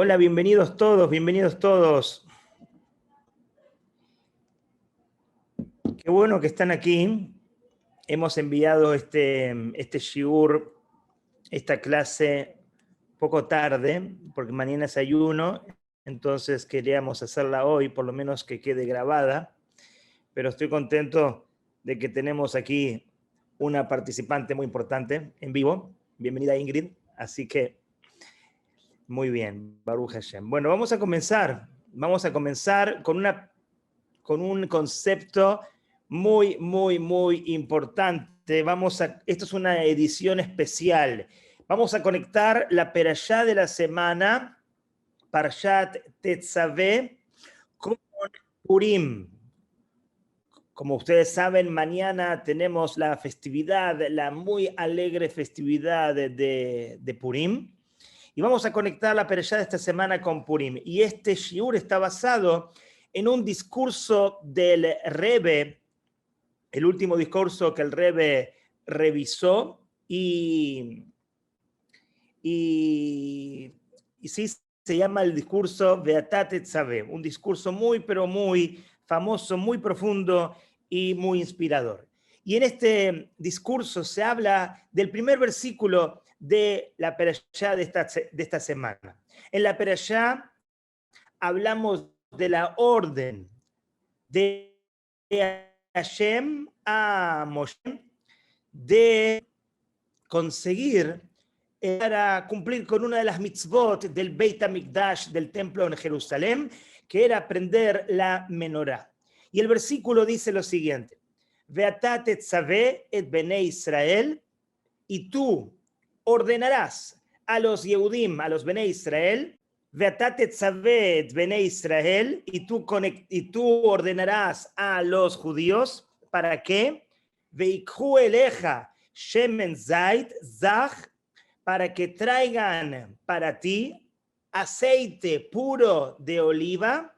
Hola, bienvenidos todos, bienvenidos todos. Qué bueno que están aquí. Hemos enviado este shiur, esta clase, poco tarde, porque mañana es ayuno, entonces queríamos hacerla hoy, por lo menos que quede grabada, pero estoy contento de que tenemos aquí una participante muy importante en vivo. Bienvenida, Ingrid. Así que, muy bien, Baruch Hashem. Bueno, vamos a comenzar. Vamos a comenzar con un concepto muy importante. Esto es una edición especial. Vamos a conectar la perashá de la semana, Parshat Tetzaveh, con Purim. Como ustedes saben, mañana tenemos la festividad, la muy alegre festividad de Purim. Y vamos a conectar la perashá de esta semana con Purim. Y este shiur está basado en un discurso del Rebbe, el último discurso que el Rebbe revisó y sí, se llama el discurso Beatá Tetzaveh, un discurso muy, pero muy famoso, muy profundo y muy inspirador. Y en este discurso se habla del primer versículo de la perashá de esta semana. En la perashá hablamos de la orden de Hashem a Moshe de conseguir para cumplir con una de las mitzvot del Beit HaMikdash, del templo en Jerusalén, que era prender la menorá. Y el versículo dice lo siguiente: Veatá tetzaveh et bnei Israel, y tú ordenarás a los Yehudim, a los Bnei Israel, Veatá tetzaveh et bnei Israel, y tú ordenarás a los judíos, ¿para qué? Veikhu eleja shemen zait zach, para que traigan para ti aceite puro de oliva,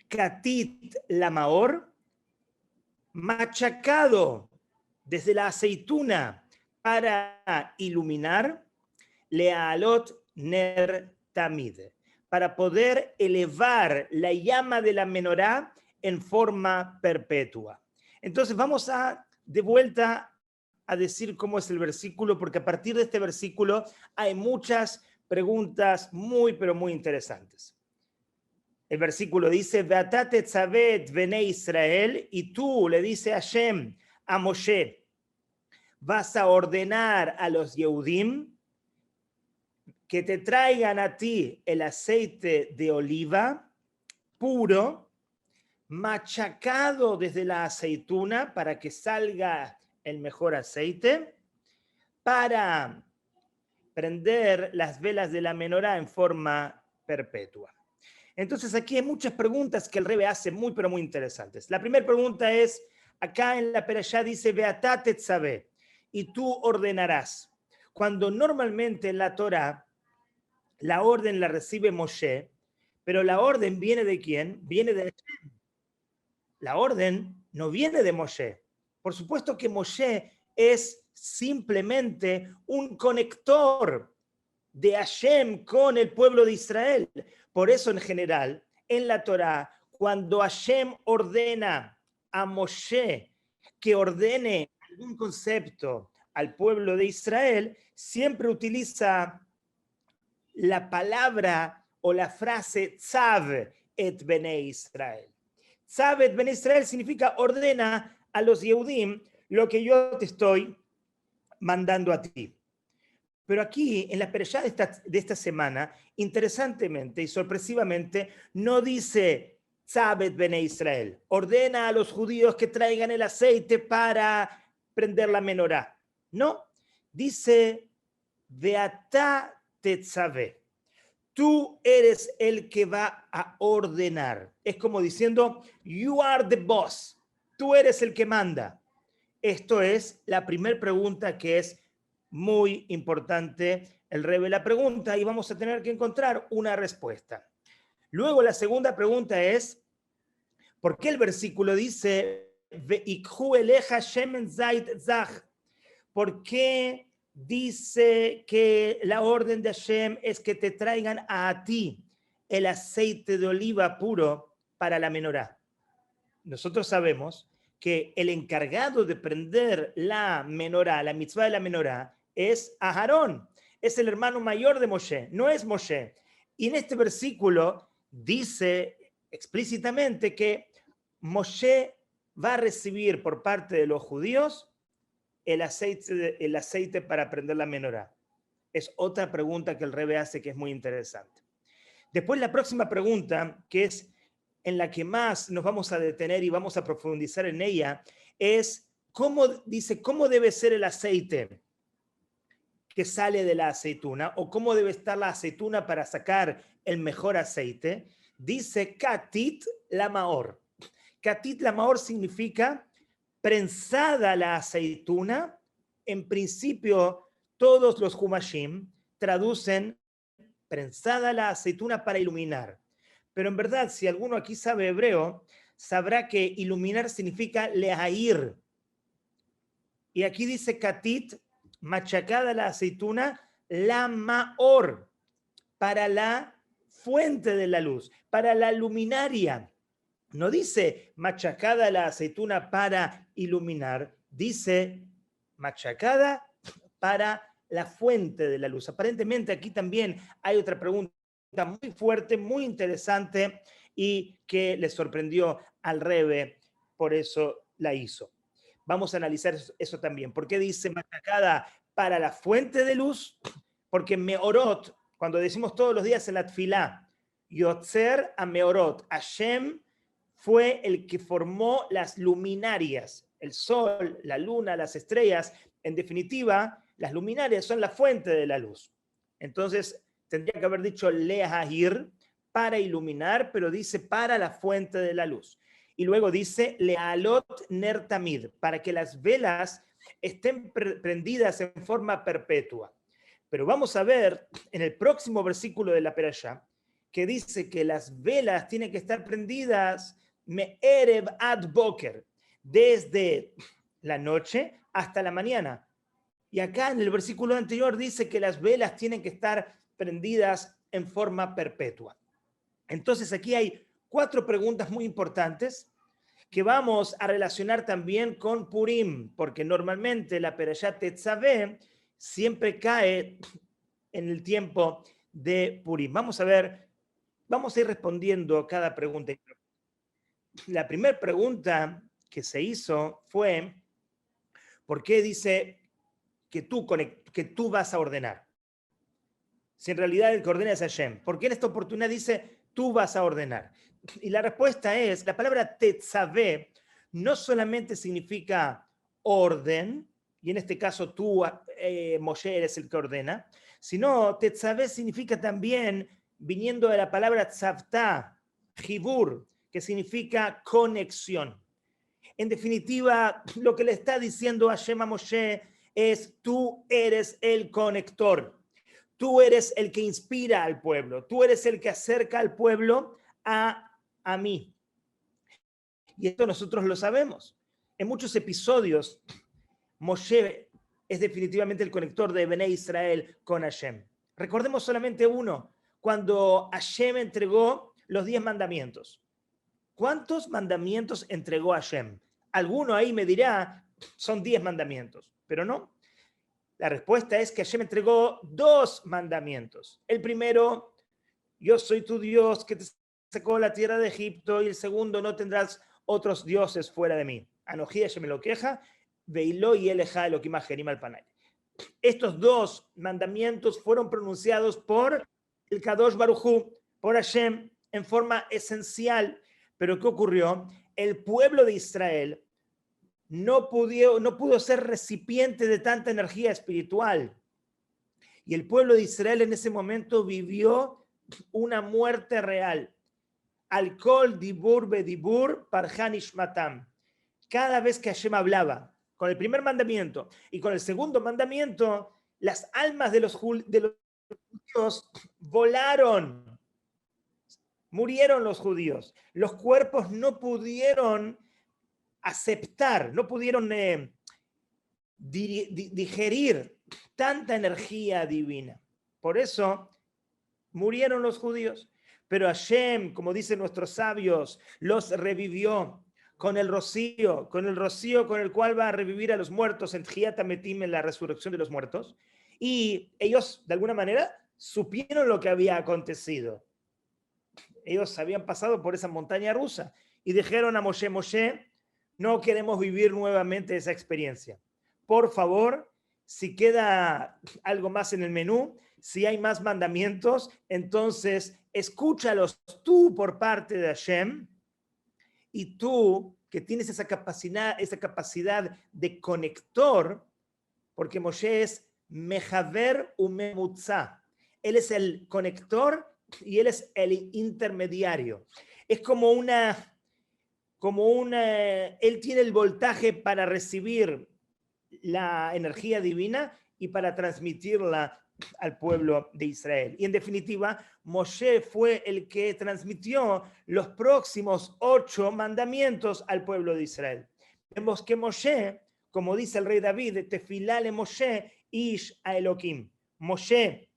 katit lamaor, machacado desde la aceituna para iluminar, lealot ner tamid, para poder elevar la llama de la menorá en forma perpetua. Entonces vamos de vuelta a decir cómo es el versículo, porque a partir de este versículo hay muchas preguntas muy, pero muy interesantes. El versículo dice: Veatá tetzaveh et bnei Israel, y tú le dice a Hashem, a Moshe, vas a ordenar a los Yehudim que te traigan a ti el aceite de oliva puro, machacado desde la aceituna para que salga el mejor aceite, para prender las velas de la menorá en forma perpetua. Entonces aquí hay muchas preguntas que el Rebbe hace muy, pero muy interesantes. La primera pregunta es, acá en la perashá dice, Beatá tetzaveh, y tú ordenarás. Cuando normalmente en la Torá la orden la recibe Moshe, pero la orden viene de ¿quién? Viene de Hashem. La orden no viene de Moshe. Por supuesto que Moshe es simplemente un conector de Hashem con el pueblo de Israel. Por eso, en general, en la Torá, cuando Hashem ordena a Moshe que ordene algún concepto al pueblo de Israel, siempre utiliza la palabra o la frase Tzav et Bnei Israel. Tzav et Bnei Israel significa ordena a los Yehudim lo que yo te estoy mandando a ti. Pero aquí, en la perashá de esta semana, interesantemente y sorpresivamente, no dice Tzav et Bnei Israel, ordena a los judíos que traigan el aceite para prender la menorá. No, dice Beatá tetzaveh. Tú eres el que va a ordenar. Es como diciendo, you are the boss. Tú eres el que manda. Esto es la primera pregunta que es muy importante. El Rebbe la pregunta y vamos a tener que encontrar una respuesta. Luego la segunda pregunta es, ¿por qué el versículo dice, Veikhu eleja shemen zait zach? ¿Por qué dice que la orden de Hashem es que te traigan a ti el aceite de oliva puro para la menorá. Nosotros sabemos que el encargado de prender la menorá, la mitzvah de la menorá, es Aarón, es el hermano mayor de Moshe, no es Moshe. Y en este versículo dice explícitamente que Moshe va a recibir por parte de los judíos el aceite para prender la menorá. Es otra pregunta que el Rebbe hace que es muy interesante. Después la próxima pregunta, que es en la que más nos vamos a detener y vamos a profundizar en ella, es cómo debe ser el aceite que sale de la aceituna, o cómo debe estar la aceituna para sacar el mejor aceite. Dice Katit Lamaor. Katit Lamaor significa prensada la aceituna. En principio, todos los Humashim traducen prensada la aceituna para iluminar. Pero en verdad, si alguno aquí sabe hebreo, sabrá que iluminar significa lehair. Y aquí dice Katit, machacada la aceituna, la maor, para la fuente de la luz, para la luminaria. No dice machacada la aceituna para iluminar, dice machacada para la fuente de la luz. Aparentemente aquí también hay otra pregunta muy fuerte, muy interesante y que le sorprendió al Rebbe, por eso la hizo. Vamos a analizar eso también. ¿Por qué dice machacada para la fuente de luz? Porque meorot, cuando decimos todos los días en la tfilá, yotzer a meorot, Hashem fue el que formó las luminarias, el sol, la luna, las estrellas. En definitiva, las luminarias son la fuente de la luz. Entonces, tendría que haber dicho leahir, para iluminar, pero dice para la fuente de la luz. Y luego dice lealot ner tamid, para que las velas estén prendidas en forma perpetua. Pero vamos a ver en el próximo versículo de la Perashá, que dice que las velas tienen que estar prendidas me'erev ad boker, desde la noche hasta la mañana. Y acá en el versículo anterior dice que las velas tienen que estar prendidas en forma perpetua. Entonces aquí hay 4 preguntas muy importantes que vamos a relacionar también con Purim, porque normalmente la Perashá Tetzaveh siempre cae en el tiempo de Purim. Vamos a ir respondiendo a cada pregunta. La primera pregunta que se hizo fue, ¿por qué dice que tú vas a ordenar? Si en realidad el que ordena es Hashem. ¿Por qué en esta oportunidad dice, tú vas a ordenar? Y la respuesta es, la palabra tetzaveh no solamente significa orden, y en este caso tú, Moshe, eres el que ordena, sino tetzaveh significa también, viniendo de la palabra tzavta, jibur, que significa conexión. En definitiva, lo que le está diciendo Hashem a Moshe es, tú eres el conector. Tú eres el que inspira al pueblo. Tú eres el que acerca al pueblo a mí. Y esto nosotros lo sabemos. En muchos episodios, Moshe es definitivamente el conector de Bené Israel con Hashem. Recordemos solamente uno, cuando Hashem entregó los 10 mandamientos. ¿Cuántos mandamientos entregó Hashem? Alguno ahí me dirá, son 10 mandamientos, pero no. La respuesta es que Hashem entregó 2 mandamientos. El primero, yo soy tu Dios que te sacó de la tierra de Egipto, y el segundo, no tendrás otros dioses fuera de mí. Anojí Hashem Elokeja, veiló y eleja Elohim Ajerim al Panay. Estos 2 mandamientos fueron pronunciados por el Kadosh Baruj Hu, por Hashem, en forma esencial. Pero ¿qué ocurrió? El pueblo de Israel no pudo ser recipiente de tanta energía espiritual. Y el pueblo de Israel en ese momento vivió una muerte real. Al-Kol Dibur Bedibur Parhan Ishmatam. Cada vez que Hashem hablaba, con el primer mandamiento y con el segundo mandamiento, las almas de los judíos volaron. Murieron los judíos. Los cuerpos no pudieron aceptar, no pudieron digerir tanta energía divina. Por eso murieron los judíos. Pero Hashem, como dicen nuestros sabios, los revivió con el rocío con el cual va a revivir a los muertos en Tjiat HaMetim, en la resurrección de los muertos. Y ellos, de alguna manera, supieron lo que había acontecido. Ellos habían pasado por esa montaña rusa y dijeron a Moshe, Moshe, no queremos vivir nuevamente esa experiencia. Por favor, si queda algo más en el menú, si hay más mandamientos, entonces escúchalos tú por parte de Hashem, y tú que tienes esa capacidad de conector, porque Moshe es Mejaver Umemutza. Él es el conector y él es el intermediario. Es él tiene el voltaje para recibir la energía divina y para transmitirla al pueblo de Israel. Y en definitiva, Moshe fue el que transmitió los próximos 8 mandamientos al pueblo de Israel. Vemos que Moshe, como dice el rey David, Tefilale Moshe Ish a Elohim. Moshe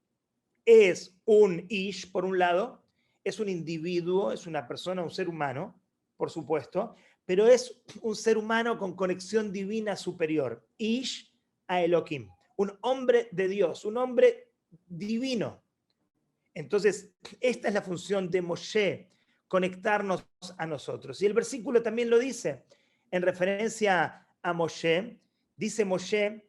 es un Ish, por un lado, es un individuo, es una persona, un ser humano, por supuesto, pero es un ser humano con conexión divina superior. Ish a Elohim. Un hombre de Dios, un hombre divino. Entonces, esta es la función de Moshe, conectarnos a nosotros. Y el versículo también lo dice, en referencia a Moshe, dice Moshe,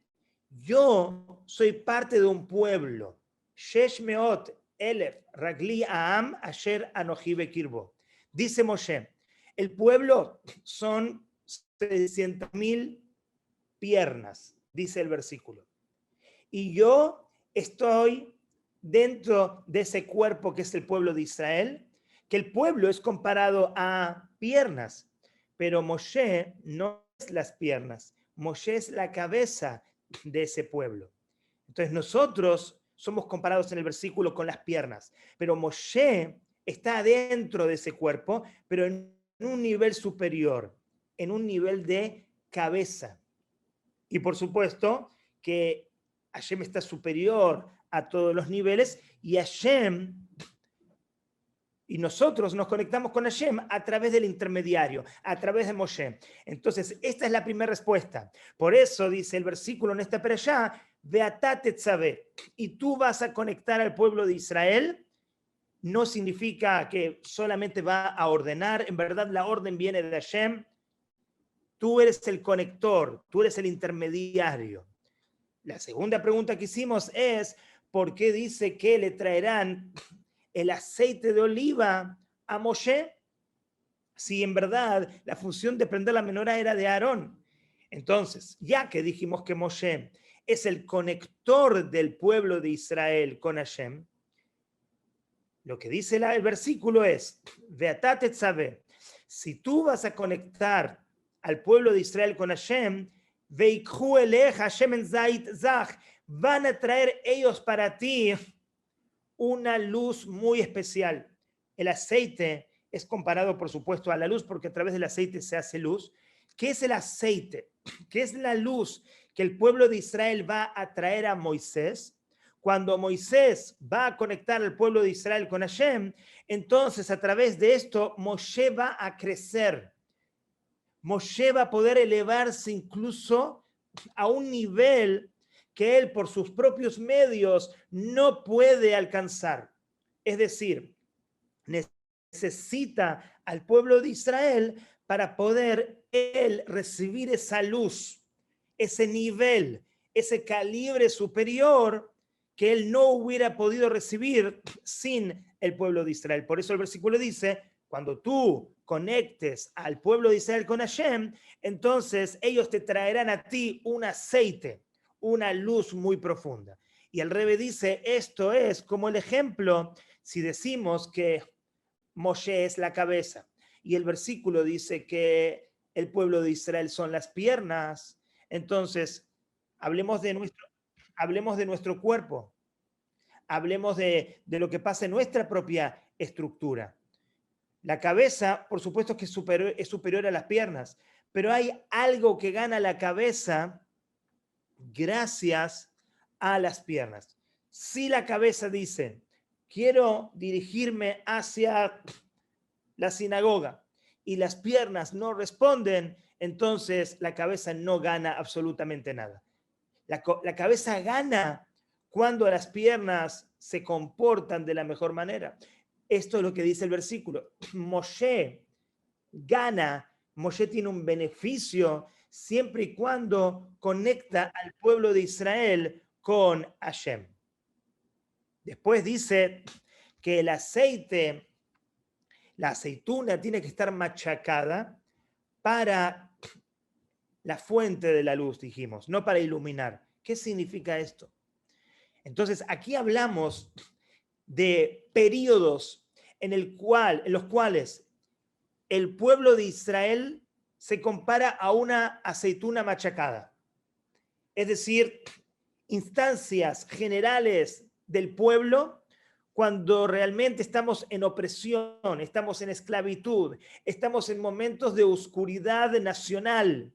yo soy parte de un pueblo, Shesh Meot Elef Ragli Aam Asher Anoji Bekirbo. Dice Moshe, el pueblo son 600,000 piernas, dice el versículo. Y yo estoy dentro de ese cuerpo que es el pueblo de Israel, que el pueblo es comparado a piernas, pero Moshe no es las piernas, Moshe es la cabeza de ese pueblo. Entonces nosotros somos comparados en el versículo con las piernas, pero Moshe está dentro de ese cuerpo, pero en un nivel superior, en un nivel de cabeza. Y por supuesto que Hashem está superior a todos los niveles y Hashem, y nosotros nos conectamos con Hashem a través del intermediario, a través de Moshe. Entonces, esta es la primera respuesta. Por eso dice el versículo en esta perashá, Beatá tetzaveh, y tú vas a conectar al pueblo de Israel. No significa que solamente va a ordenar, en verdad la orden viene de Hashem. Tú eres el conector, tú eres el intermediario. La segunda pregunta que hicimos es, ¿por qué dice que le traerán el aceite de oliva a Moshe? Si en verdad la función de prender la menorá era de Aarón. Entonces, ya que dijimos que Moshe es el conector del pueblo de Israel con Hashem, lo que dice el versículo es, Veatá tetzaveh, si tú vas a conectar al pueblo de Israel con Hashem, Veikhu elech Hashem zait zach, van a traer ellos para ti una luz muy especial. El aceite es comparado, por supuesto, a la luz, porque a través del aceite se hace luz. ¿Qué es el aceite? ¿Qué es la luz que el pueblo de Israel va a traer a Moisés? Cuando Moisés va a conectar al pueblo de Israel con Hashem, entonces a través de esto Moshe va a crecer. Moshe va a poder elevarse incluso a un nivel que él por sus propios medios no puede alcanzar. Es decir, necesita al pueblo de Israel para poder él recibir esa luz, ese nivel, ese calibre superior que él no hubiera podido recibir sin el pueblo de Israel. Por eso el versículo dice, cuando tú conectes al pueblo de Israel con Hashem, entonces ellos te traerán a ti un aceite, una luz muy profunda. Y el Rebbe dice, esto es como el ejemplo, si decimos que Moshe es la cabeza, y el versículo dice que el pueblo de Israel son las piernas, entonces hablemos de nuestro cuerpo, hablemos de lo que pasa en nuestra propia estructura. La cabeza, por supuesto que es superior a las piernas, pero hay algo que gana la cabeza gracias a las piernas. Si la cabeza dice, quiero dirigirme hacia la sinagoga, y las piernas no responden, entonces la cabeza no gana absolutamente nada. La cabeza gana cuando las piernas se comportan de la mejor manera. Esto es lo que dice el versículo. Moshe gana, Moshe tiene un beneficio siempre y cuando conecta al pueblo de Israel con Hashem. Después dice que el aceite, la aceituna tiene que estar machacada para la fuente de la luz, dijimos, no para iluminar. ¿Qué significa esto? Entonces, aquí hablamos de periodos en los cuales el pueblo de Israel se compara a una aceituna machacada. Es decir, instancias generales del pueblo cuando realmente estamos en opresión, estamos en esclavitud, estamos en momentos de oscuridad nacional,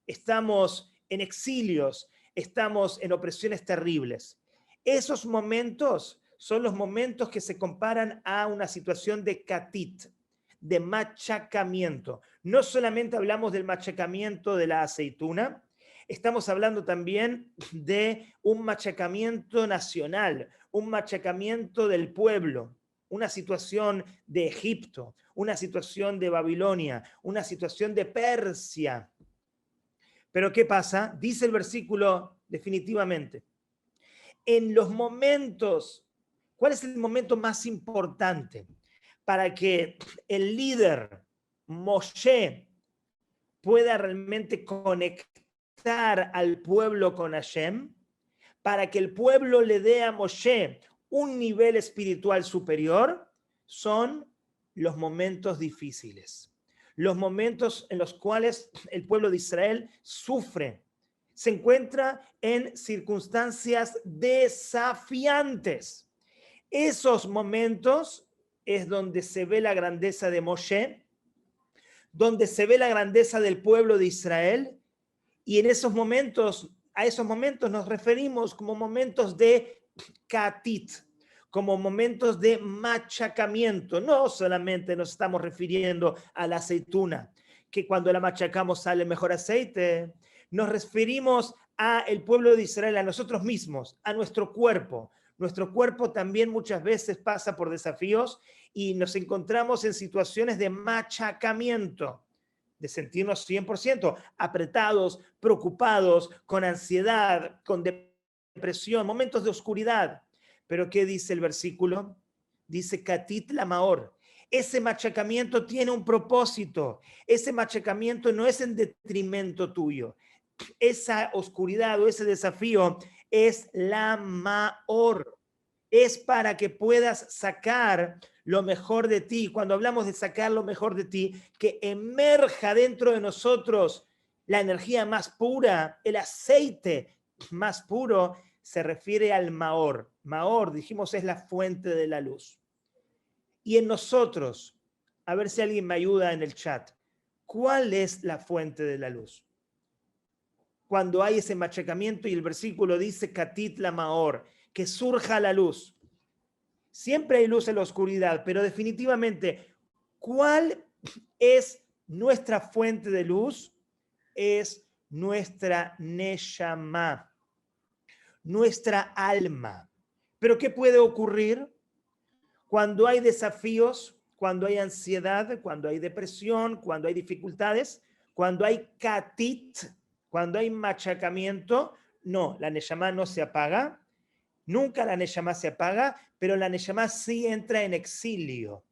estamos en exilios, estamos en opresiones terribles. Esos momentos son los momentos que se comparan a una situación de katit, de machacamiento. No solamente hablamos del machacamiento de la aceituna, estamos hablando también de un machacamiento nacional, un machacamiento del pueblo, una situación de Egipto, una situación de Babilonia, una situación de Persia. Pero ¿qué pasa? Dice el versículo definitivamente. En los momentos, ¿cuál es el momento más importante para que el líder Moshe pueda realmente conectar al pueblo con Hashem? Para que el pueblo le dé a Moshe un nivel espiritual superior, son los momentos difíciles, los momentos en los cuales el pueblo de Israel sufre, se encuentra en circunstancias desafiantes. Esos momentos es donde se ve la grandeza de Moshe, donde se ve la grandeza del pueblo de Israel, y en esos momentos, a esos momentos nos referimos como momentos de katit, como momentos de machacamiento. No solamente nos estamos refiriendo a la aceituna, que cuando la machacamos sale mejor aceite. Nos referimos a el pueblo de Israel, a nosotros mismos, a nuestro cuerpo. Nuestro cuerpo también muchas veces pasa por desafíos y nos encontramos en situaciones de machacamiento, de sentirnos 100% apretados, preocupados, con ansiedad, con depresión, momentos de oscuridad. Pero ¿qué dice el versículo? Dice Katit la Maor. Ese machacamiento tiene un propósito. Ese machacamiento no es en detrimento tuyo. Esa oscuridad o ese desafío es la Maor. Es para que puedas sacar lo mejor de ti. Cuando hablamos de sacar lo mejor de ti, que emerja dentro de nosotros la energía más pura, el aceite más puro, se refiere al Maor. Maor, dijimos, es la fuente de la luz. Y en nosotros, a ver si alguien me ayuda en el chat, ¿cuál es la fuente de la luz? Cuando hay ese machacamiento y el versículo dice Katit la Maor, que surja la luz. Siempre hay luz en la oscuridad, pero definitivamente, ¿cuál es nuestra fuente de luz? Es nuestra Neshama, nuestra alma. ¿Pero qué puede ocurrir cuando hay desafíos, cuando hay ansiedad, cuando hay depresión, cuando hay dificultades, cuando hay katit, cuando hay machacamiento? No, la Neshama no se apaga. Nunca la Neshama se apaga, pero la Neshama sí entra en exilio.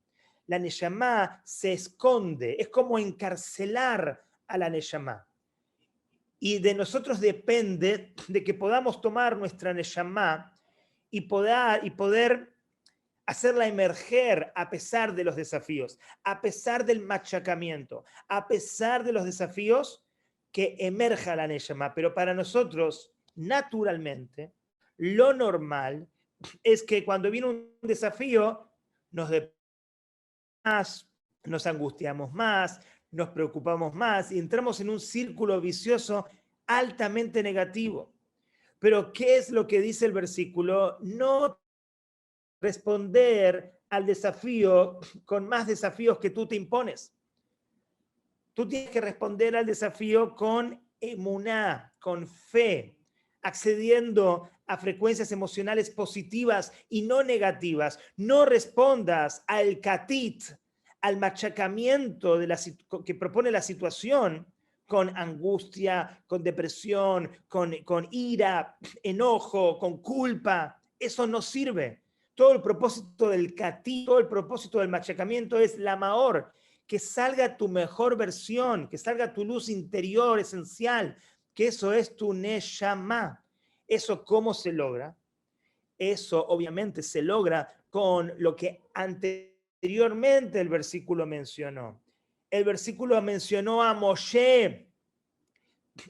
La Neshama se esconde, es como encarcelar a la Neshama. Y de nosotros depende de que podamos tomar nuestra Neshama y poder hacerla emerger a pesar de los desafíos, a pesar del machacamiento, a pesar de los desafíos, que emerja la Neshama. Pero para nosotros, naturalmente, lo normal es que cuando viene un desafío, nos más, nos angustiamos más, nos preocupamos más y entramos en un círculo vicioso altamente negativo. Pero ¿qué es lo que dice el versículo? No responder al desafío con más desafíos que tú te impones. Tú tienes que responder al desafío con emuná, con fe, accediendo a frecuencias emocionales positivas y no negativas. No respondas al katit, al machacamiento que propone la situación con angustia, con depresión, con ira, enojo, con culpa. Eso no sirve. Todo el propósito del katit, todo el propósito del machacamiento es la maor, que salga tu mejor versión, que salga tu luz interior esencial, que eso es tu neshama. ¿Eso cómo se logra? Eso obviamente se logra con lo que anteriormente el versículo mencionó. El versículo mencionó a Moshe.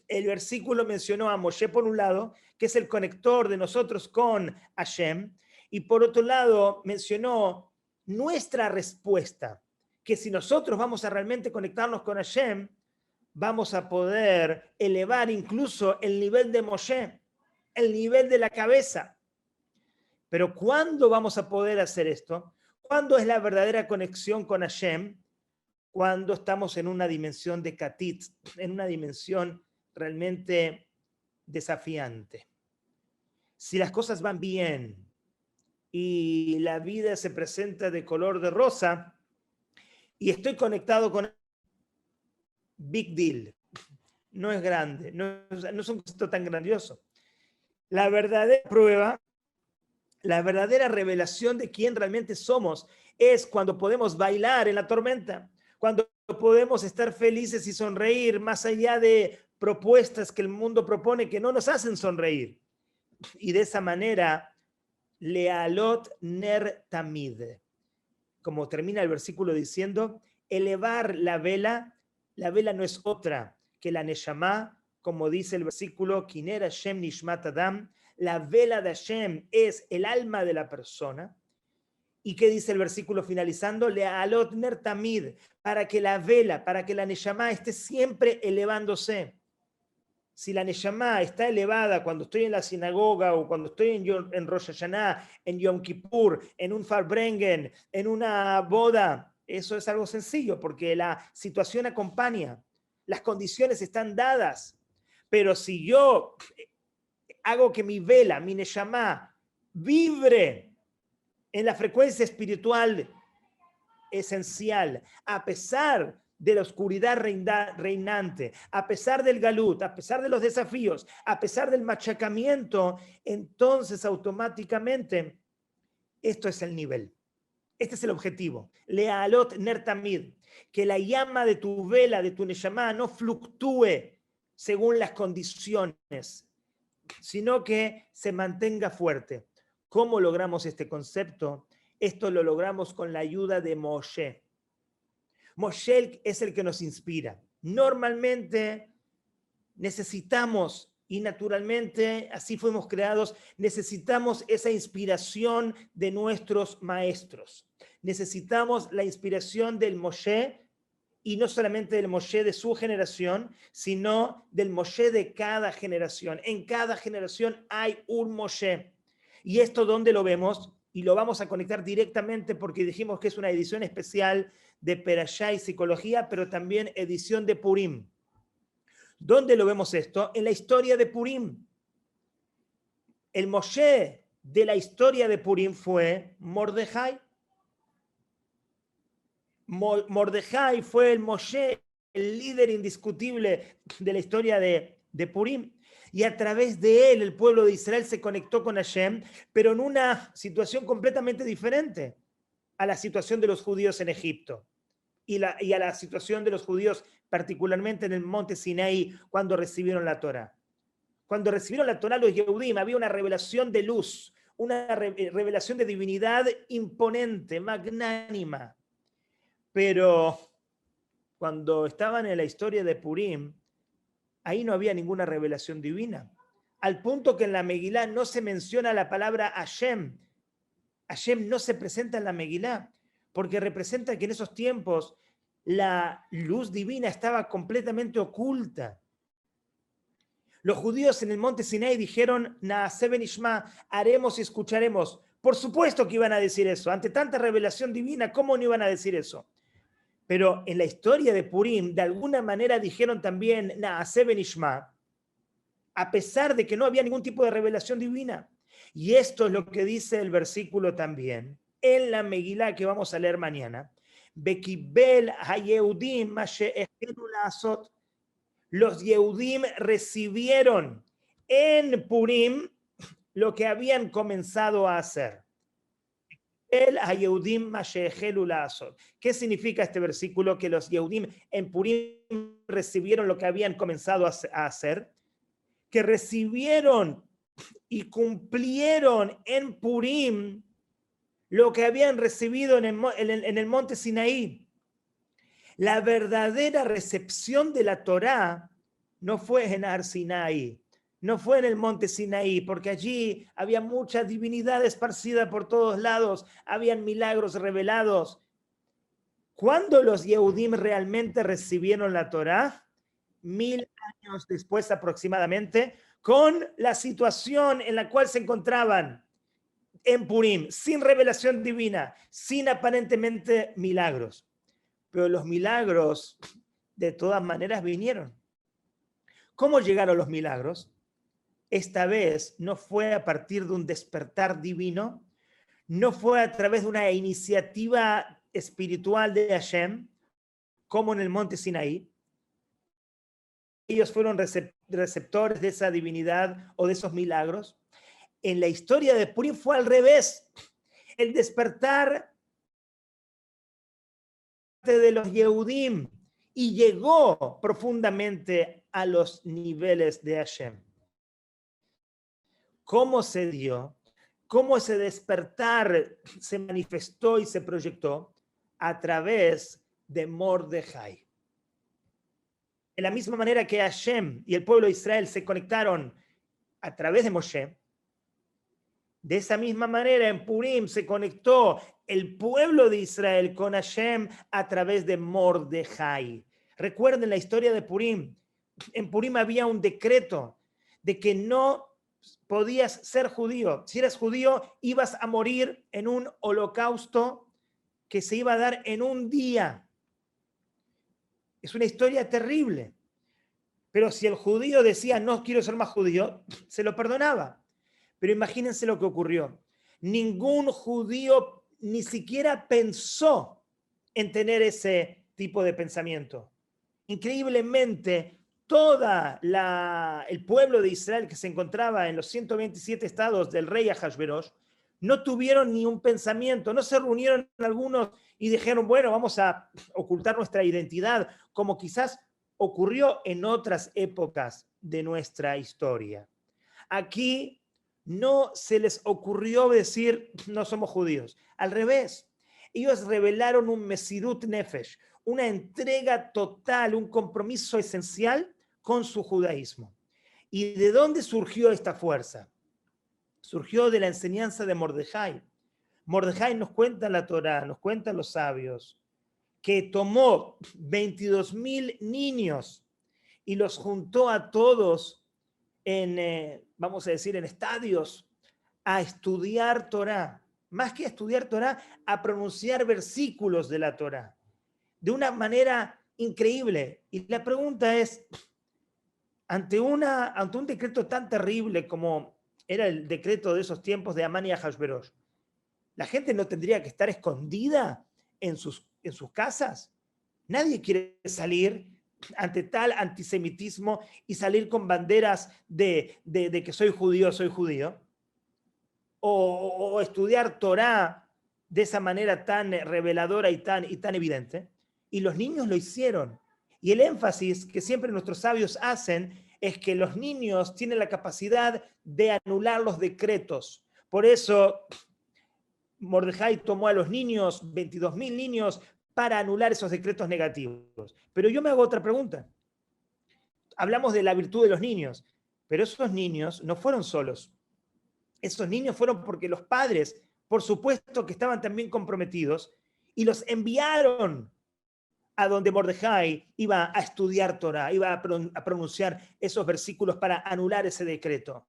El versículo mencionó a Moshe por un lado, que es el conector de nosotros con Hashem, y por otro lado mencionó nuestra respuesta, que si nosotros vamos a realmente conectarnos con Hashem, vamos a poder elevar incluso el nivel de Moshe, el nivel de la cabeza. Pero ¿cuándo vamos a poder hacer esto? ¿Cuándo es la verdadera conexión con Hashem? Cuando estamos en una dimensión de Katit, en una dimensión realmente desafiante. Si las cosas van bien y la vida se presenta de color de rosa y estoy conectado con big deal, no es grande, no es un concepto tan grandioso. La verdadera prueba, la verdadera revelación de quién realmente somos es cuando podemos bailar en la tormenta, cuando podemos estar felices y sonreír más allá de propuestas que el mundo propone que no nos hacen sonreír. Y de esa manera, lealot ner tamid, como termina el versículo diciendo, elevar la vela no es otra que la neshama, como dice el versículo, kiner Hashem nishmat adam, la vela de Hashem es el alma de la persona. ¿Y qué dice el versículo finalizando? Lealot ner tamid, para que la vela, para que la neshama esté siempre elevándose. Si la neshama está elevada cuando estoy en la sinagoga o cuando estoy en Rosh Hashanah, en Yom Kippur, en un Farbrengen, en una boda, eso es algo sencillo porque la situación acompaña, las condiciones están dadas. Pero si yo hago que mi vela, mi neshama, vibre en la frecuencia espiritual esencial, a pesar de la oscuridad reinante, a pesar del galut, a pesar de los desafíos, a pesar del machacamiento, entonces automáticamente esto es el nivel. Este es el objetivo. Lealot ner tamid, que la llama de tu vela, de tu neshama, no fluctúe según las condiciones, sino que se mantenga fuerte. ¿Cómo logramos este concepto? Esto lo logramos con la ayuda de Moshe. Moshe es el que nos inspira. Normalmente necesitamos, y naturalmente así fuimos creados, necesitamos esa inspiración de nuestros maestros. Necesitamos la inspiración del Moshe, y no solamente del Moshe de su generación, sino del Moshe de cada generación. En cada generación hay un Moshe. ¿Y esto dónde lo vemos? Y lo vamos a conectar directamente porque dijimos que es una edición especial de Perashá y Psicología, pero también edición de Purim. ¿Dónde lo vemos esto? En la historia de Purim. El Moshe de la historia de Purim fue Mordejai. Mordejai fue el Moshe, el líder indiscutible de la historia de Purim. Y a través de él el pueblo de Israel se conectó con Hashem, pero en una situación completamente diferente a la situación de los judíos en Egipto y a la situación de los judíos particularmente en el monte Sinaí cuando recibieron la Torá. Cuando recibieron la Torá los Yehudim había una revelación de luz, una revelación de divinidad imponente, magnánima. Pero cuando estaban en la historia de Purim, ahí no había ninguna revelación divina. Al punto que en la Megilá no se menciona la palabra Hashem. Hashem no se presenta en la Megilá, porque representa que en esos tiempos la luz divina estaba completamente oculta. Los judíos en el monte Sinai dijeron, Naaseh benishma, haremos y escucharemos. Por supuesto que iban a decir eso. Ante tanta revelación divina, ¿cómo no iban a decir eso? Pero en la historia de Purim, de alguna manera dijeron también, Naaseh benishma, a pesar de que no había ningún tipo de revelación divina. Y esto es lo que dice el versículo también, en la Megilá que vamos a leer mañana. Bekibel hayehudim mashe'echenu la'asot. Los Yehudim recibieron en Purim lo que habían comenzado a hacer. El Yehudim mashe'echenu la'asot. ¿Qué significa este versículo? Que los Yehudim en Purim recibieron lo que habían comenzado a hacer. Que recibieron y cumplieron en Purim lo que habían recibido en el monte Sinaí. La verdadera recepción de la Torá no fue en Ar Sinaí, no fue en el monte Sinaí, porque allí había mucha divinidad esparcida por todos lados, habían milagros revelados. ¿Cuándo los Yehudim realmente recibieron la Torá? 1000 años después aproximadamente, con la situación en la cual se encontraban en Purim, sin revelación divina, sin aparentemente milagros. Pero los milagros de todas maneras vinieron. ¿Cómo llegaron los milagros? Esta vez no fue a partir de un despertar divino, no fue a través de una iniciativa espiritual de Hashem, como en el monte Sinaí. Ellos fueron receptores de esa divinidad o de esos milagros. En la historia de Purim fue al revés. El despertar de los Yehudim y llegó profundamente a los niveles de Hashem. ¿Cómo se dio? ¿Cómo ese despertar se manifestó y se proyectó? A través de Mordejai. De la misma manera que Hashem y el pueblo de Israel se conectaron a través de Moshe, de esa misma manera en Purim se conectó el pueblo de Israel con Hashem a través de Mordejai. Recuerden la historia de Purim. En Purim había un decreto de que no podías ser judío. Si eras judío, ibas a morir en un holocausto que se iba a dar en un día. Es una historia terrible. Pero si el judío decía, no quiero ser más judío, se lo perdonaba. Pero imagínense lo que ocurrió. Ningún judío ni siquiera pensó en tener ese tipo de pensamiento. Increíblemente, el pueblo de Israel que se encontraba en los 127 estados del rey Ahasverosh no tuvieron ni un pensamiento, no se reunieron algunos y dijeron, bueno, vamos a ocultar nuestra identidad, como quizás ocurrió en otras épocas de nuestra historia. Aquí no se les ocurrió decir, no somos judíos. Al revés, ellos revelaron un Mesirut Nefesh, una entrega total, un compromiso esencial con su judaísmo. ¿Y de dónde surgió esta fuerza? Surgió de la enseñanza de Mordejai. Mordejai nos cuenta en la Torá, nos cuentan los sabios, que tomó 22,000 niños y los juntó a todos vamos a decir, en estadios, a estudiar Torá. Más que a estudiar Torá, a pronunciar versículos de la Torá. De una manera increíble. Y la pregunta es, ante un decreto tan terrible como era el decreto de esos tiempos de Amán y Ahasverosh, ¿la gente no tendría que estar escondida en sus casas? Nadie quiere salir ante tal antisemitismo y salir con banderas de que soy judío. O estudiar Torá de esa manera tan reveladora y tan evidente. Y los niños lo hicieron. Y el énfasis que siempre nuestros sabios hacen es que los niños tienen la capacidad de anular los decretos. Por eso Mordejai tomó a los niños, 22,000 niños, para anular esos decretos negativos. Pero yo me hago otra pregunta. Hablamos de la virtud de los niños, pero esos niños no fueron solos. Esos niños fueron porque los padres, por supuesto que estaban también comprometidos, y los enviaron a donde Mordejai iba a estudiar Torah, iba a pronunciar esos versículos para anular ese decreto.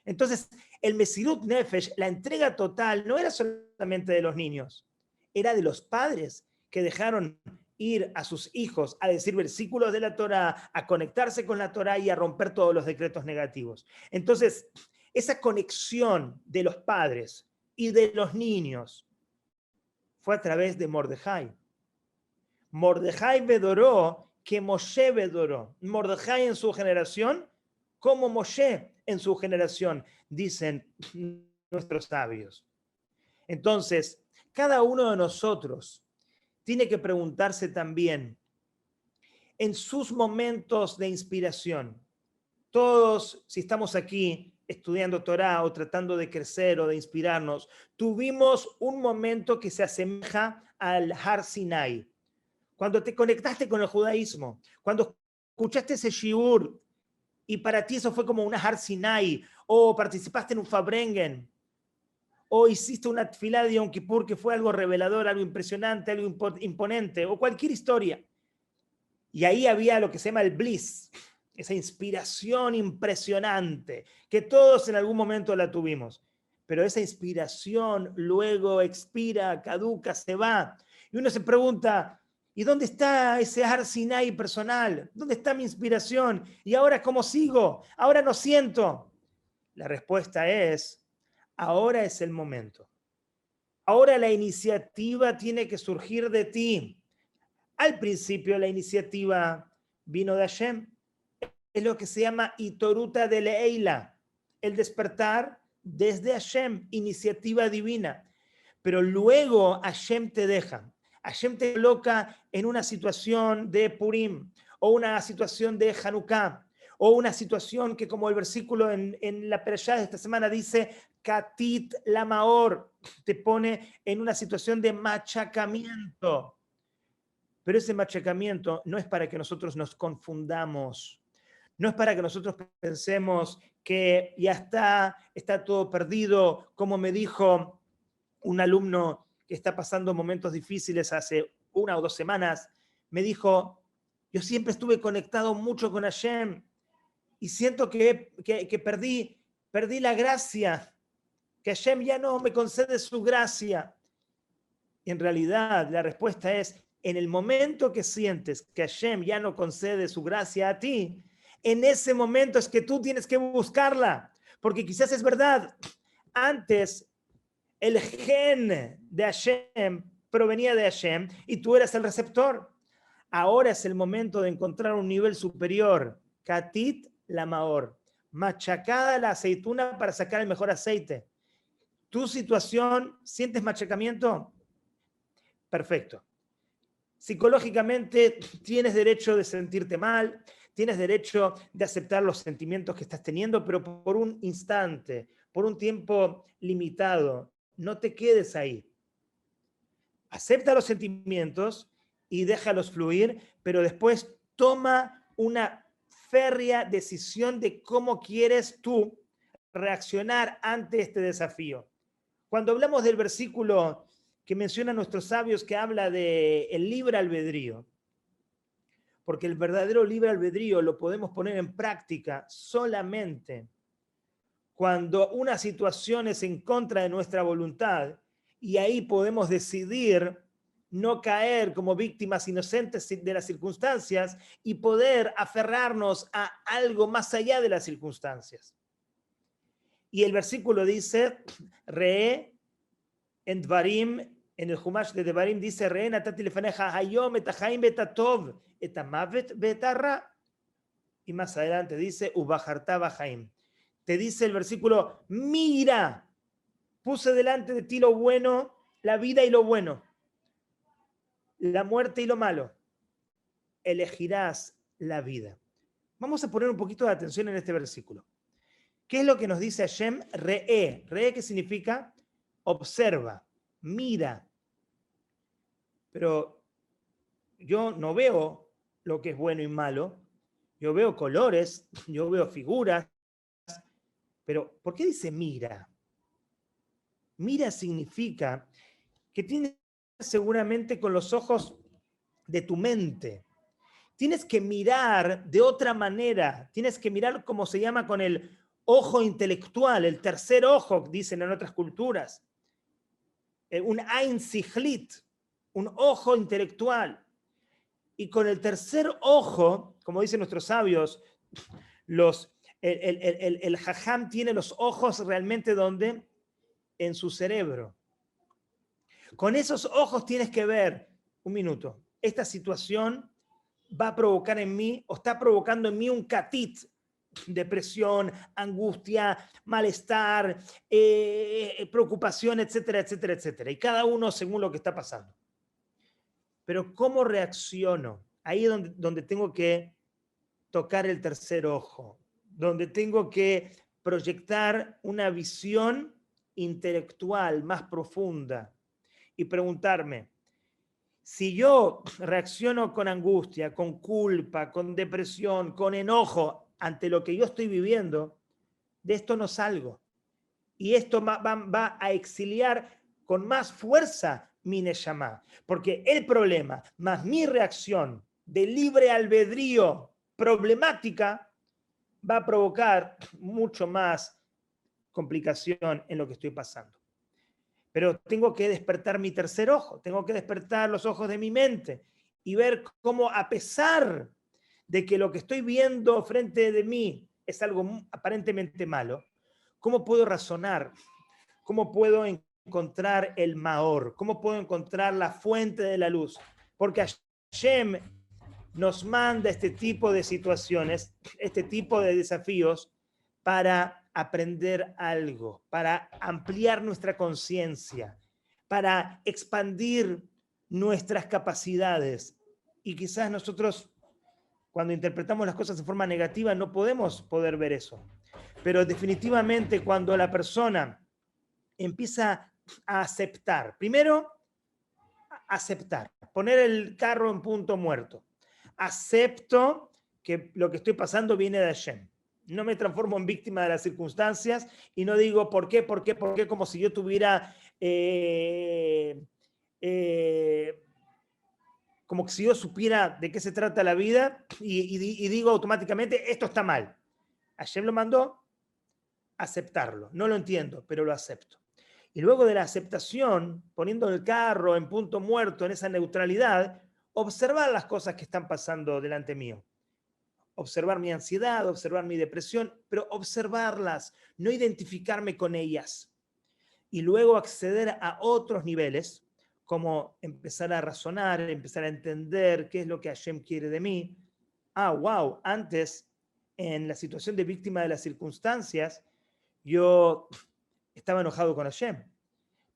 Entonces, el Mesirut Nefesh, la entrega total, no era solamente de los niños, era de los padres que dejaron ir a sus hijos a decir versículos de la Torah, a conectarse con la Torah y a romper todos los decretos negativos. Entonces, esa conexión de los padres y de los niños fue a través de Mordejai. Mordejai Bedoró, que Moshe Bedoró. Mordejai en su generación, como Moshe en su generación, dicen nuestros sabios. Entonces, cada uno de nosotros tiene que preguntarse también, en sus momentos de inspiración, todos, si estamos aquí estudiando Torah o tratando de crecer o de inspirarnos, tuvimos un momento que se asemeja al Har Sinai. Cuando te conectaste con el judaísmo, cuando escuchaste ese shiur y para ti eso fue como una Har Sinai, o participaste en un Fabrengen, o hiciste una tefilá de Yom Kippur que fue algo revelador, algo impresionante, algo imponente, o cualquier historia. Y ahí había lo que se llama el bliss, esa inspiración impresionante, que todos en algún momento la tuvimos. Pero esa inspiración luego expira, caduca, se va. Y uno se pregunta, ¿y dónde está ese Har Sinai personal? ¿Dónde está mi inspiración? ¿Y ahora cómo sigo? Ahora no siento. La respuesta es, ahora es el momento. Ahora la iniciativa tiene que surgir de ti. Al principio la iniciativa vino de Hashem. Es lo que se llama Itoruta de Leila, el despertar desde Hashem, iniciativa divina. Pero luego Hashem te deja. Hashem te coloca en una situación de Purim, o una situación de Hanukkah, o una situación que, como el versículo en la Perashá de esta semana dice, Katit Lamaor, te pone en una situación de machacamiento. Pero ese machacamiento no es para que nosotros nos confundamos, no es para que nosotros pensemos que ya está todo perdido, como me dijo un alumno que está pasando momentos difíciles hace 1 o 2 semanas, me dijo, yo siempre estuve conectado mucho con Hashem y siento que perdí la gracia, que Hashem ya no me concede su gracia. Y en realidad la respuesta es, en el momento que sientes que Hashem ya no concede su gracia a ti, en ese momento es que tú tienes que buscarla, porque quizás es verdad, antes el gen de Hashem provenía de Hashem y tú eras el receptor. Ahora es el momento de encontrar un nivel superior, Katit Lamaor, machacada la aceituna para sacar el mejor aceite. ¿Tu situación, sientes machacamiento? Perfecto. Psicológicamente tienes derecho de sentirte mal, tienes derecho de aceptar los sentimientos que estás teniendo, pero por un instante, por un tiempo limitado. No te quedes ahí. Acepta los sentimientos y déjalos fluir, pero después toma una férrea decisión de cómo quieres tú reaccionar ante este desafío. Cuando hablamos del versículo que mencionan nuestros sabios que habla de el libre albedrío, porque el verdadero libre albedrío lo podemos poner en práctica solamente cuando una situación es en contra de nuestra voluntad y ahí podemos decidir no caer como víctimas inocentes de las circunstancias y poder aferrarnos a algo más allá de las circunstancias. Y el versículo dice, Re en Dvarim, en el Humash de Devarim dice, Re natati lefaneja hayom et hachaim et hatov et hamavet et harra. Y más adelante dice, ubajarta bajaim. Te dice el versículo, mira, puse delante de ti lo bueno, la vida y lo bueno, la muerte y lo malo. Elegirás la vida. Vamos a poner un poquito de atención en este versículo. ¿Qué es lo que nos dice Hashem? Re'e. Re'e, ¿qué significa? Observa, mira. Pero yo no veo lo que es bueno y malo. Yo veo colores, yo veo figuras. Pero, ¿por qué dice mira? Mira significa que tiene seguramente con los ojos de tu mente. Tienes que mirar de otra manera. Tienes que mirar como se llama con el ojo intelectual, el tercer ojo, dicen en otras culturas. Un Ein Sichlit, un ojo intelectual. Y con el tercer ojo, como dicen nuestros sabios, el jajam tiene los ojos realmente donde, en su cerebro. Con esos ojos tienes que ver, un minuto, esta situación va a provocar en mí, o está provocando en mí un catit, depresión, angustia, malestar, preocupación, etcétera, etcétera, etcétera. Y cada uno según lo que está pasando. Pero ¿cómo reacciono? Ahí es donde tengo que tocar el tercer ojo, donde tengo que proyectar una visión intelectual más profunda y preguntarme, si yo reacciono con angustia, con culpa, con depresión, con enojo ante lo que yo estoy viviendo, de esto no salgo. Y esto va a exiliar con más fuerza mi neshama. Porque el problema, más mi reacción de libre albedrío problemática, va a provocar mucho más complicación en lo que estoy pasando. Pero tengo que despertar mi tercer ojo, tengo que despertar los ojos de mi mente y ver cómo, a pesar de que lo que estoy viendo frente de mí es algo aparentemente malo, cómo puedo razonar, cómo puedo encontrar el maor, cómo puedo encontrar la fuente de la luz. Porque Hashem nos manda este tipo de situaciones, este tipo de desafíos para aprender algo, para ampliar nuestra conciencia, para expandir nuestras capacidades. Y quizás nosotros, cuando interpretamos las cosas de forma negativa, no podemos poder ver eso. Pero definitivamente cuando la persona empieza a aceptar, primero, aceptar, poner el carro en punto muerto. Acepto que lo que estoy pasando viene de Hashem. No me transformo en víctima de las circunstancias y no digo por qué, como si yo tuviera, como si yo supiera de qué se trata la vida y digo automáticamente, esto está mal. Hashem lo mandó, aceptarlo. No lo entiendo, pero lo acepto. Y luego de la aceptación, poniendo el carro en punto muerto, en esa neutralidad, observar las cosas que están pasando delante mío. Observar mi ansiedad, observar mi depresión, pero observarlas, no identificarme con ellas. Y luego acceder a otros niveles, como empezar a razonar, empezar a entender qué es lo que Hashem quiere de mí. Wow, antes, en la situación de víctima de las circunstancias, yo estaba enojado con Hashem.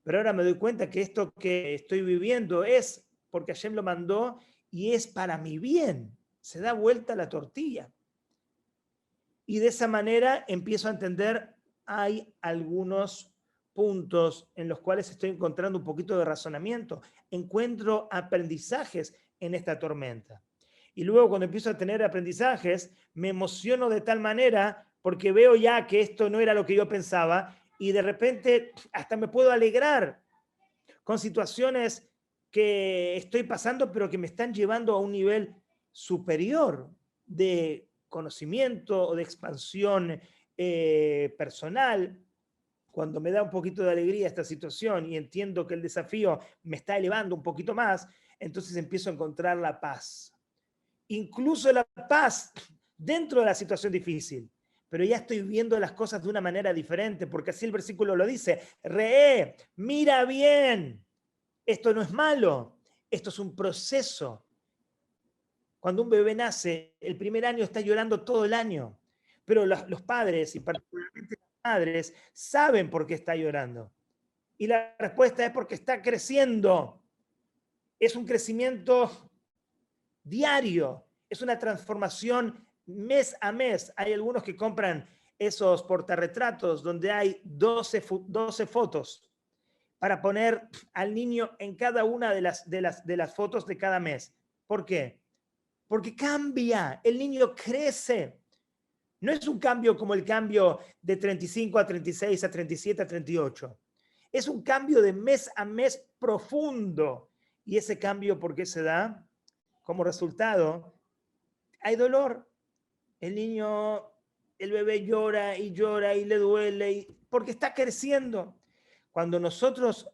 Pero ahora me doy cuenta que esto que estoy viviendo es porque Hashem lo mandó y es para mi bien. Se da vuelta la tortilla. Y de esa manera empiezo a entender, hay algunos puntos en los cuales estoy encontrando un poquito de razonamiento. Encuentro aprendizajes en esta tormenta. Y luego cuando empiezo a tener aprendizajes, me emociono de tal manera porque veo ya que esto no era lo que yo pensaba y de repente hasta me puedo alegrar con situaciones que estoy pasando, pero que me están llevando a un nivel superior de conocimiento o de expansión personal. Cuando me da un poquito de alegría esta situación y entiendo que el desafío me está elevando un poquito más, entonces empiezo a encontrar la paz. Incluso la paz dentro de la situación difícil. Pero ya estoy viendo las cosas de una manera diferente, porque así el versículo lo dice. Mira bien. Esto no es malo, esto es un proceso. Cuando un bebé nace, el primer año está llorando todo el año, pero los padres, y particularmente las madres, saben por qué está llorando. Y la respuesta es porque está creciendo. Es un crecimiento diario, es una transformación mes a mes. Hay algunos que compran esos portarretratos donde hay 12 fotos para poner al niño en cada una de las fotos de cada mes. ¿Por qué? Porque cambia, el niño crece. No es un cambio como el cambio de 35 a 36, a 37, a 38. Es un cambio de mes a mes profundo. ¿Y ese cambio por qué se da? como resultado, hay dolor. El niño, el bebé llora y le duele, porque está creciendo. Cuando nosotros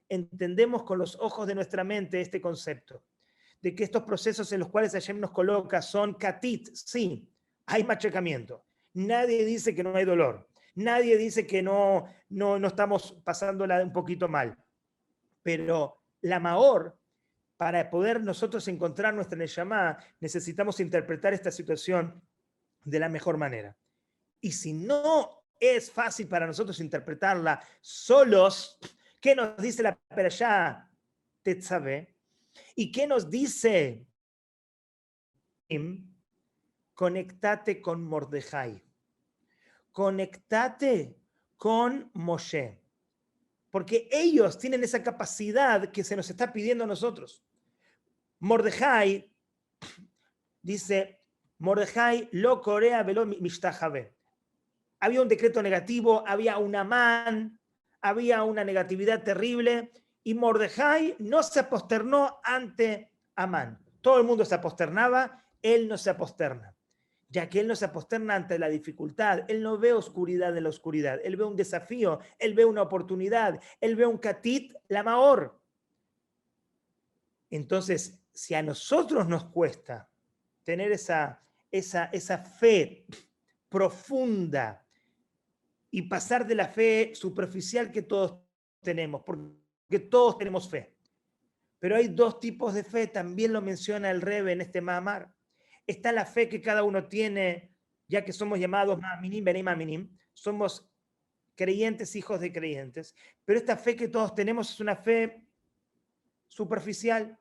entendemos con los ojos de nuestra mente este concepto, de que estos procesos en los cuales Hashem nos coloca son katit, sí, hay machacamiento. Nadie dice que no hay dolor. Nadie dice que no estamos pasándola un poquito mal. Pero la maor, para poder nosotros encontrar nuestra neshama, necesitamos interpretar esta situación de la mejor manera. Y si no es fácil para nosotros interpretarla solos, ¿qué nos dice la Perashá Tetzaveh? ¿Y qué nos dice? Conectate con Mordejai. Conectate con Moshe. Porque ellos tienen esa capacidad que se nos está pidiendo a nosotros. Mordejai dice, Mordejai lo corea velo mishtajabe. Había un decreto negativo, había un Amán, había una negatividad terrible, y Mordejai no se posternó ante Amán. Todo el mundo se aposternaba, él no se aposterna, ya que él no se aposterna ante la dificultad, él no ve oscuridad en la oscuridad, él ve un desafío, él ve una oportunidad, él ve un katit, la maor. Entonces, si a nosotros nos cuesta tener esa fe profunda y pasar de la fe superficial que todos tenemos, porque todos tenemos fe, pero hay dos tipos de fe, también lo menciona el Rebbe en este Mahamar. Está la fe que cada uno tiene, ya que somos llamados Ma'aminim, Benim Ma'aminim, somos creyentes, hijos de creyentes, pero esta fe que todos tenemos es una fe superficial.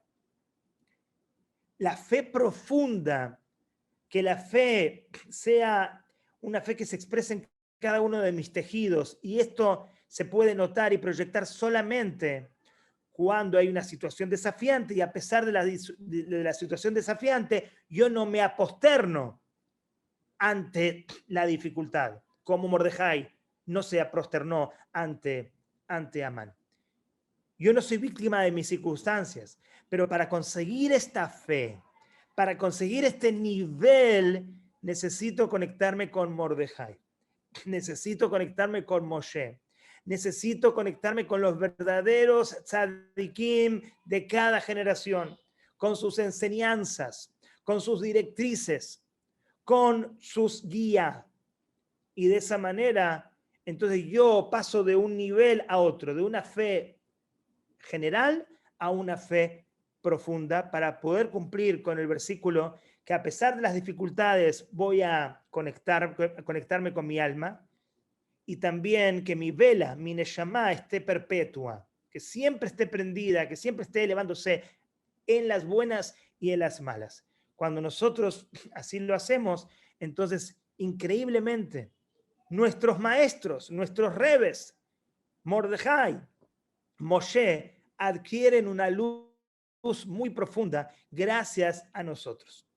La fe profunda, que la fe sea una fe que se exprese en cada uno de mis tejidos, y esto se puede notar y proyectar solamente cuando hay una situación desafiante, y a pesar de la situación desafiante, yo no me aposterno ante la dificultad, como Mordejai no se prosternó ante Amán. Yo no soy víctima de mis circunstancias, pero para conseguir esta fe, para conseguir este nivel, necesito conectarme con Mordejai, necesito conectarme con Moshe, necesito conectarme con los verdaderos tzadikim de cada generación, con sus enseñanzas, con sus directrices, con sus guías. Y de esa manera, entonces yo paso de un nivel a otro, de una fe general a una fe profunda, para poder cumplir con el versículo que a pesar de las dificultades voy a conectarme con mi alma, y también que mi vela, mi neshama, esté perpetua, que siempre esté prendida, que siempre esté elevándose en las buenas y en las malas. Cuando nosotros así lo hacemos, entonces increíblemente nuestros maestros, nuestros rebes, Mordejai, Moshe, adquieren una luz muy profunda gracias a nosotros.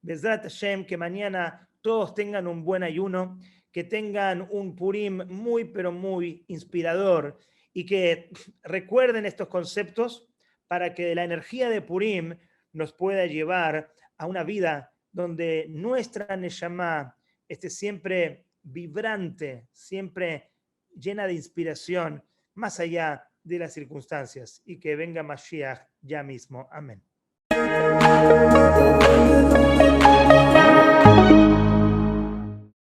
Bezrat Hashem, que mañana todos tengan un buen ayuno, que tengan un Purim muy, pero muy inspirador, y que recuerden estos conceptos para que la energía de Purim nos pueda llevar a una vida donde nuestra Neshama esté siempre vibrante, siempre llena de inspiración, más allá de las circunstancias, y que venga Mashiach ya mismo. Amén.